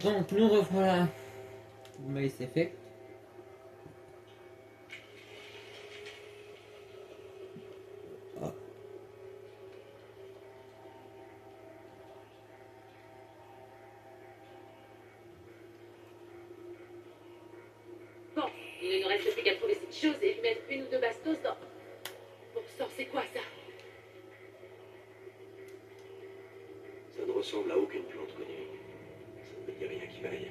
Donc nous revoilà au Mass Effect. Bon, il ne nous reste plus qu'à trouver cette chose et lui mettre une ou deux bastos dans... Bon sang, c'est quoi ça? Ça ne ressemble à aucune plante connue. Ça ne me dit rien qui vaille.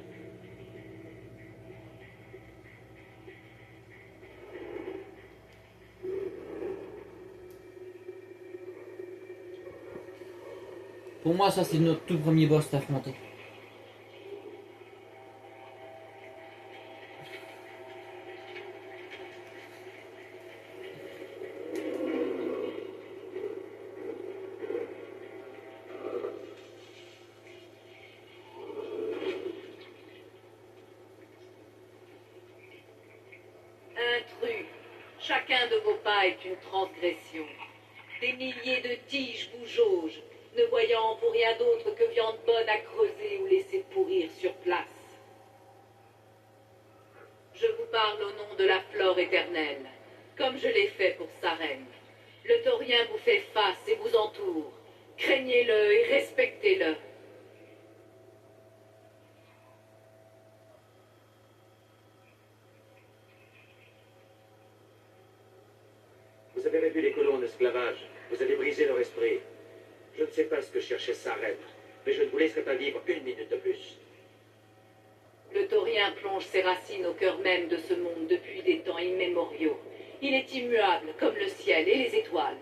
Pour moi, ça c'est notre tout premier boss à affronter. Intrus. Chacun de vos pas est une transgression. Des milliers de tiges vous jaugent, ne voyant pour rien d'autre que viande bonne à creuser ou laisser pourrir sur place. Je vous parle au nom de la flore éternelle, comme je l'ai fait pour sa reine. Le taurien vous fait face et vous entoure. Craignez-le et respectez-le. Vous avez réduit les colons en esclavage. Vous avez brisé leur esprit. Je ne sais pas ce que cherchait sa reine, mais je ne vous laisserai pas vivre une minute de plus. Le taurien plonge ses racines au cœur même de ce monde depuis des temps immémoriaux. Il est immuable comme le ciel et les étoiles.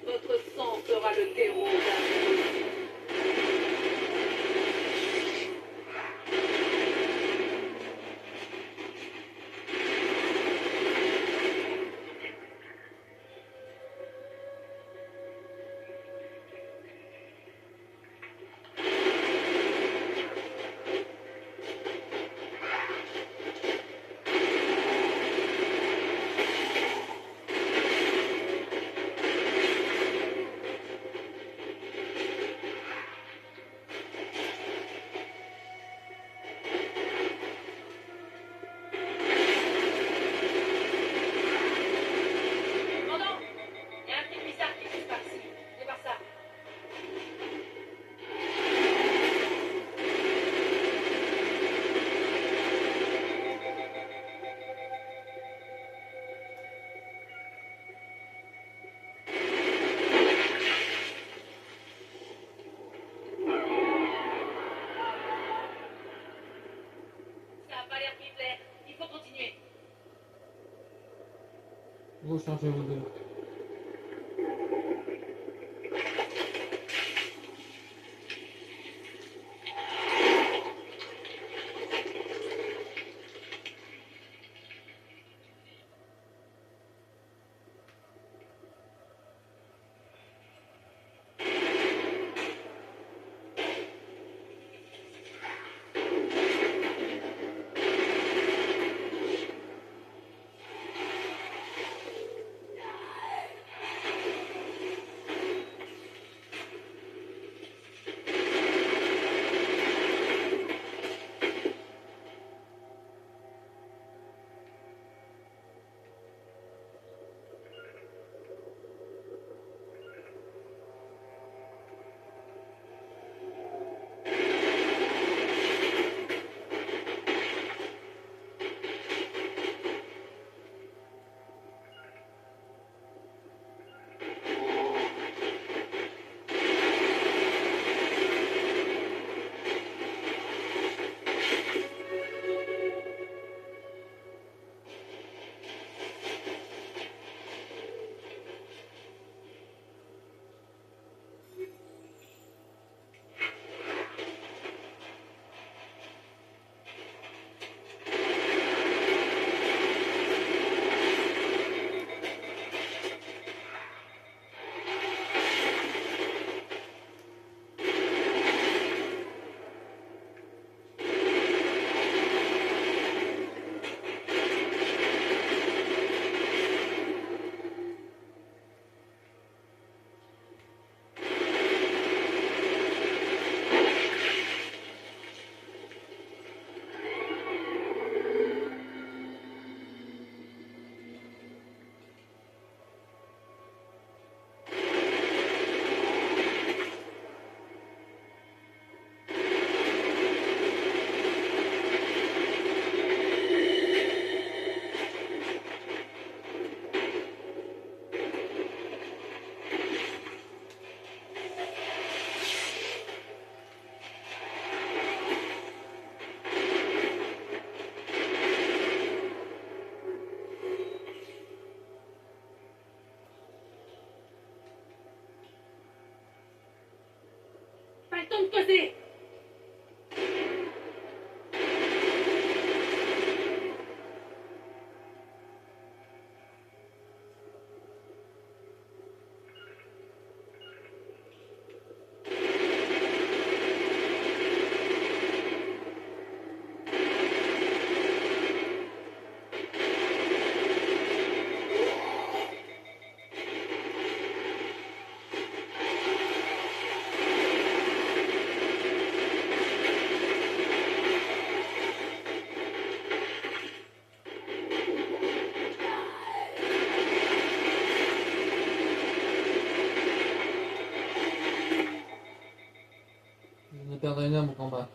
Votre sang sera le terreau d'un... Commandant, il y a un truc bizarre qui se passe. Venez voir ça. Ça n'a pas l'air plus clair. Il faut continuer. Vous changez vos deux. creuser. Je vais perdre une âme au combat.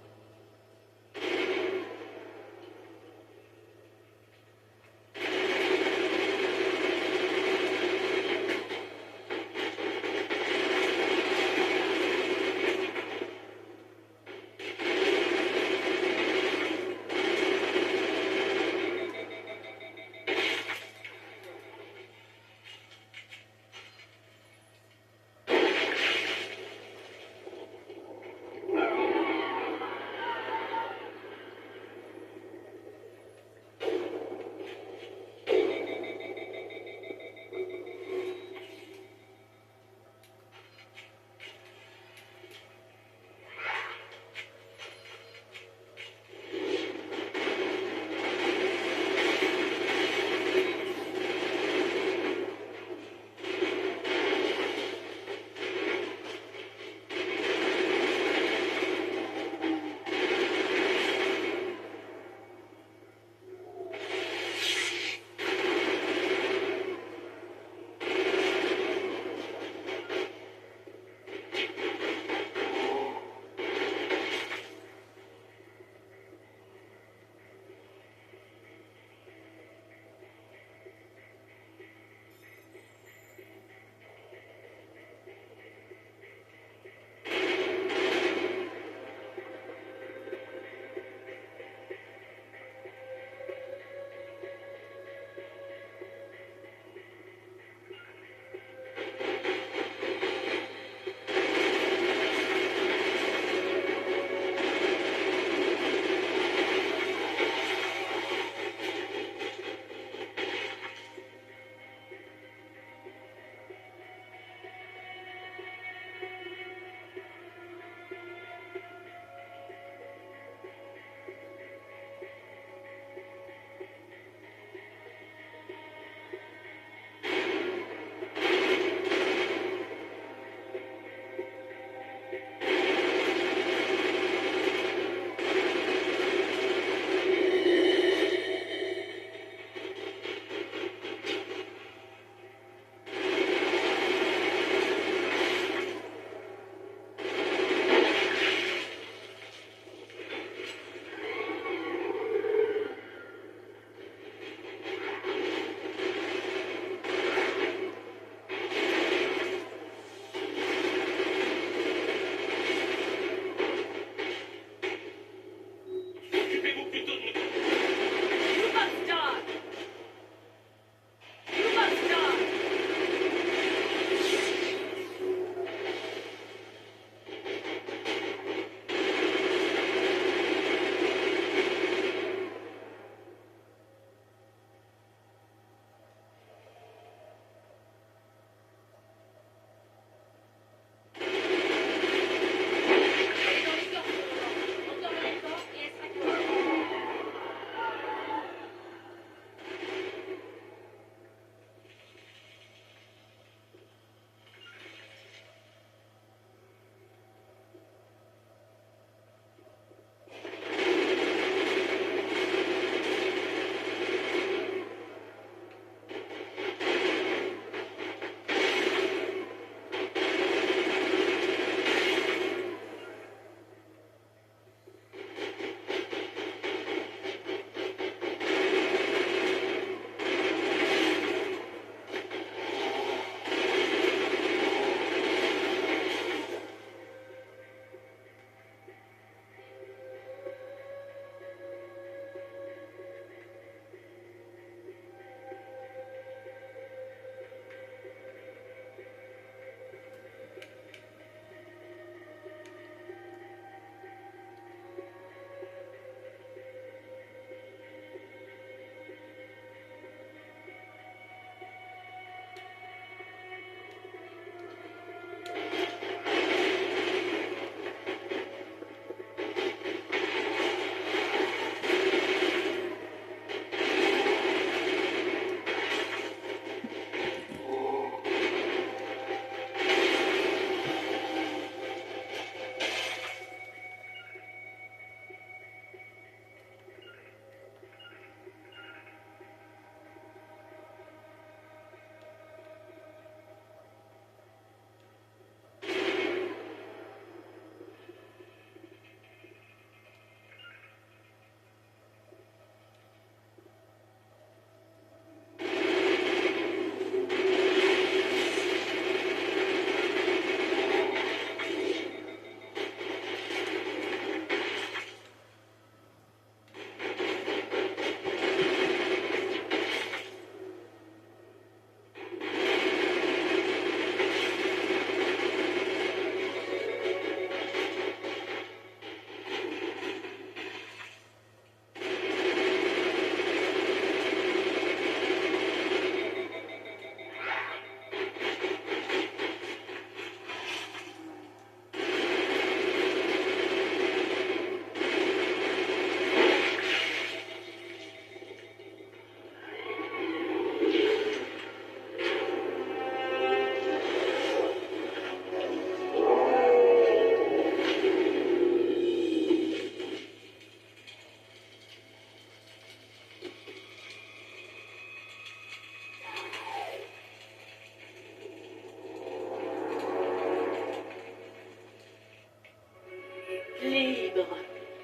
libre,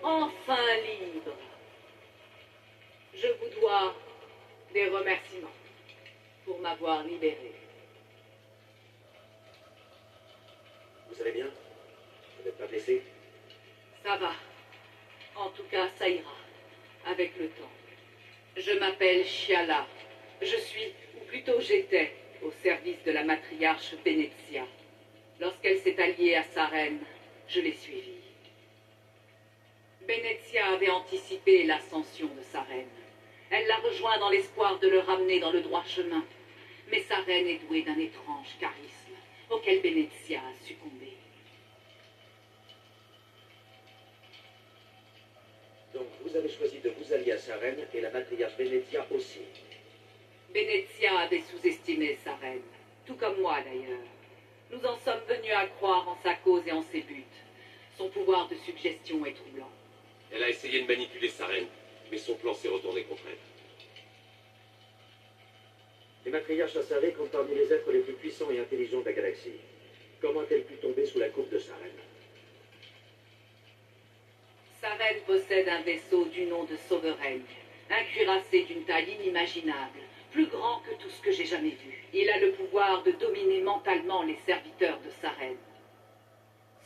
enfin libre. Je vous dois des remerciements pour m'avoir libéré. Vous allez bien? Vous n'êtes pas blessé? Ça va. En tout cas, ça ira. Avec le temps. Je m'appelle Chiala. Je suis, ou plutôt j'étais, au service de la matriarche Benezia. Lorsqu'elle s'est alliée à sa reine, je l'ai suivie. Benezia avait anticipé l'ascension de sa reine. Elle l'a rejoint dans l'espoir de le ramener dans le droit chemin. Mais sa reine est douée d'un étrange charisme, auquel Benezia a succombé. Donc vous avez choisi de vous allier à sa reine et la matriarche Benezia aussi. Benezia avait sous-estimé sa reine, tout comme moi d'ailleurs. Nous en sommes venus à croire en sa cause et en ses buts. Son pouvoir de suggestion est troublant. Elle a essayé de manipuler sa reine, mais son plan s'est retourné contre elle. Les matriarches Asari comptent parmi les êtres les plus puissants et intelligents de la galaxie. Comment a-t-elle pu tomber sous la coupe de sa reine? Sa reine possède un vaisseau du nom de Sovereign, un cuirassé d'une taille inimaginable, plus grand que tout ce que j'ai jamais vu. Il a le pouvoir de dominer mentalement les serviteurs de sa reine.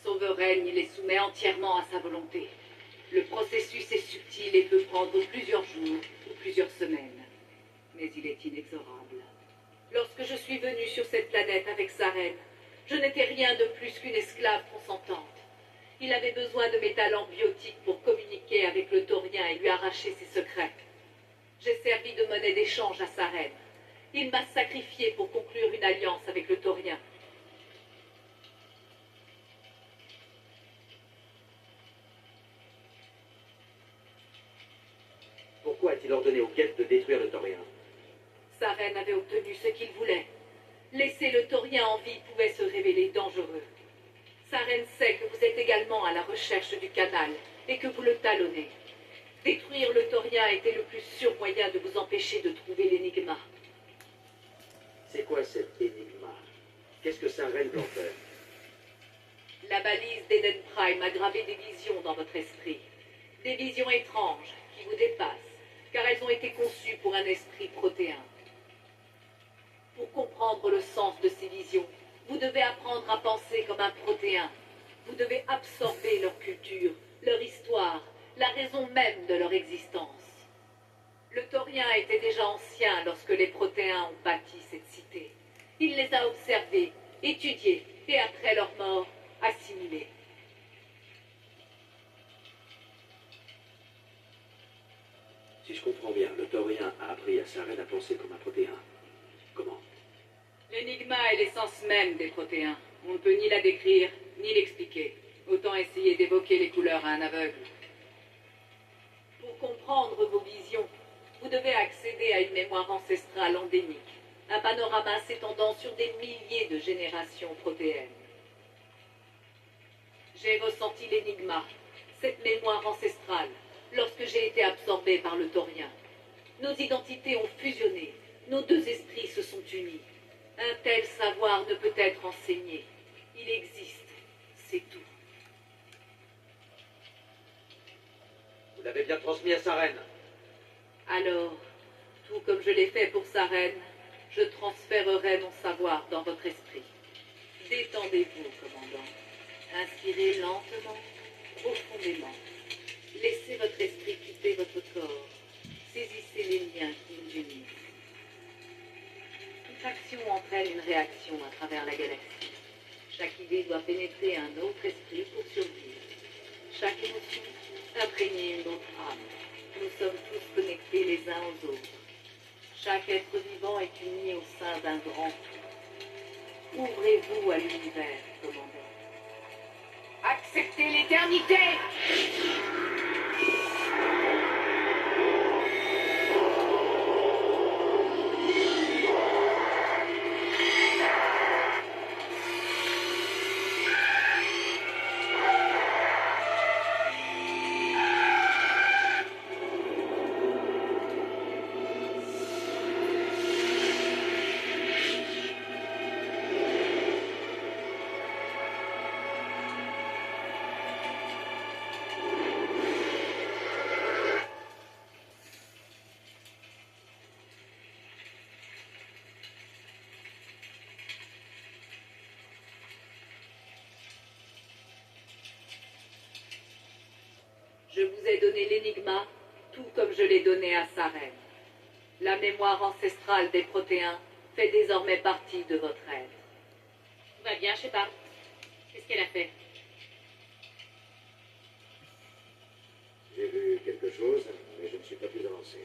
Sovereign, il les soumet entièrement à sa volonté. Le processus est subtil et peut prendre plusieurs jours ou plusieurs semaines. Mais il est inexorable. Lorsque je suis venue sur cette planète avec sa reine, je n'étais rien de plus qu'une esclave consentante. Il avait besoin de mes talents biotiques pour communiquer avec le taurien et lui arracher ses secrets. J'ai servi de monnaie d'échange à sa reine. Il m'a sacrifié pour conclure une alliance avec le taurien. Pourquoi a-t-il ordonné aux Geth de détruire le taurien? Sa reine avait obtenu ce qu'il voulait. Laisser le taurien en vie pouvait se révéler dangereux. Sa reine sait que vous êtes également à la recherche du canal et que vous le talonnez. Détruire le taurien était le plus sûr moyen de vous empêcher de trouver l'énigma. C'est quoi cet énigma? Qu'est-ce que sa reine peut en faire? La balise d'Eden Prime a gravé des visions dans votre esprit. Des visions étranges qui vous dépassent, car elles ont été conçues pour un esprit protéin. Pour comprendre le sens de ces visions, vous devez apprendre à penser comme un protéin. Vous devez absorber leur culture, leur histoire, la raison même de leur existence. Le taurien était déjà ancien lorsque les protéins ont bâti cette cité. Il les a observés, étudiés et après leur mort, assimilés. Si je comprends bien, le taurien a appris à sa reine à penser comme un protéin. Comment? L'énigma est l'essence même des protéins. On ne peut ni la décrire, ni l'expliquer. Autant essayer d'évoquer les couleurs à un aveugle. Pour comprendre vos visions, vous devez accéder à une mémoire ancestrale endémique. Un panorama s'étendant sur des milliers de générations protéennes. J'ai ressenti l'énigma, cette mémoire ancestrale, lorsque j'ai été absorbé par le taurien. Nos identités ont fusionné, nos deux esprits se sont unis. Un tel savoir ne peut être enseigné. Il existe, c'est tout. Vous l'avez bien transmis à sa reine. Alors, tout comme je l'ai fait pour sa reine, je transférerai mon savoir dans votre esprit. Détendez-vous, commandant. Inspirez lentement, profondément. Laissez votre esprit quitter votre corps. Saisissez les liens qui nous unissent. Toute action entraîne une réaction à travers la galaxie. Chaque idée doit pénétrer un autre esprit pour survivre. Chaque émotion imprégner une autre âme. Nous sommes tous connectés les uns aux autres. Chaque être vivant est uni au sein d'un grand tout. Ouvrez-vous à l'univers, commandant. Acceptez l'éternité! ai donné l'énigma, tout comme je l'ai donné à Sarem. La mémoire ancestrale des Protéens fait désormais partie de votre être. Tout va bien, Shepard. Qu'est-ce qu'elle a fait? J'ai vu quelque chose, mais je ne suis pas plus avancé.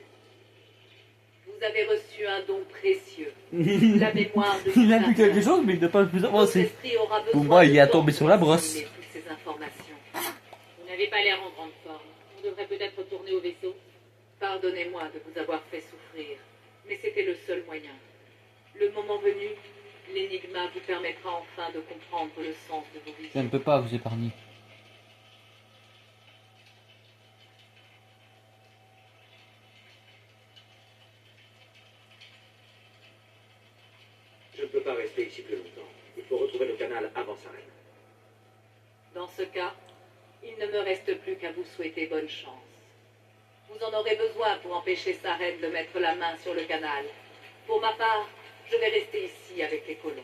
Vous avez reçu un don précieux, la mémoire de Il a vu quelque Yusaka. chose, mais il n'a pas plus Votre avancé. esprit aura besoin Pour moi, il de est temps tombé pour sur la brosse. assimiler toutes ces informations. Vous n'avez pas l'air en grande forme. On devrait peut-être retourner au vaisseau. Pardonnez-moi de vous avoir fait souffrir, mais c'était le seul moyen. Le moment venu, l'énigma vous permettra enfin de comprendre le sens de vos Je ne visions. peux pas vous épargner. Je ne peux pas rester ici plus longtemps. Il faut retrouver le canal avant Sarem. Dans ce cas, il ne me reste plus qu'à vous souhaiter bonne chance. Vous en aurez besoin pour empêcher Sarem de mettre la main sur le canal. Pour ma part, je vais rester ici avec les colons.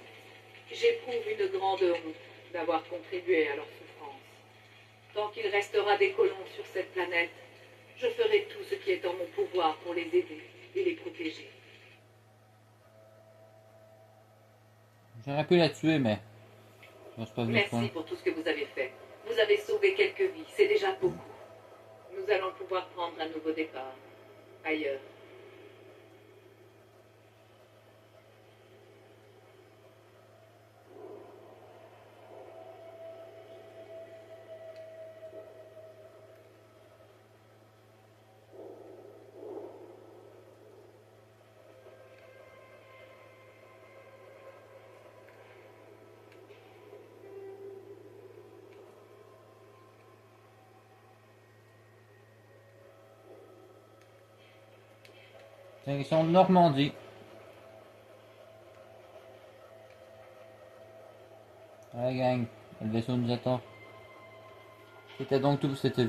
J'éprouve une grande honte d'avoir contribué à leur souffrance. Tant qu'il restera des colons sur cette planète, je ferai tout ce qui est en mon pouvoir pour les aider et les protéger. J'aurais pu la tuer, mais je n'ose pas venir Merci pour tout ce que vous avez fait. Vous avez sauvé quelques vies, c'est déjà beaucoup. Nous allons pouvoir prendre un nouveau départ, ailleurs. Direction Normandie. Allez gang, le vaisseau nous attend. C'était donc tout pour cette vidéo.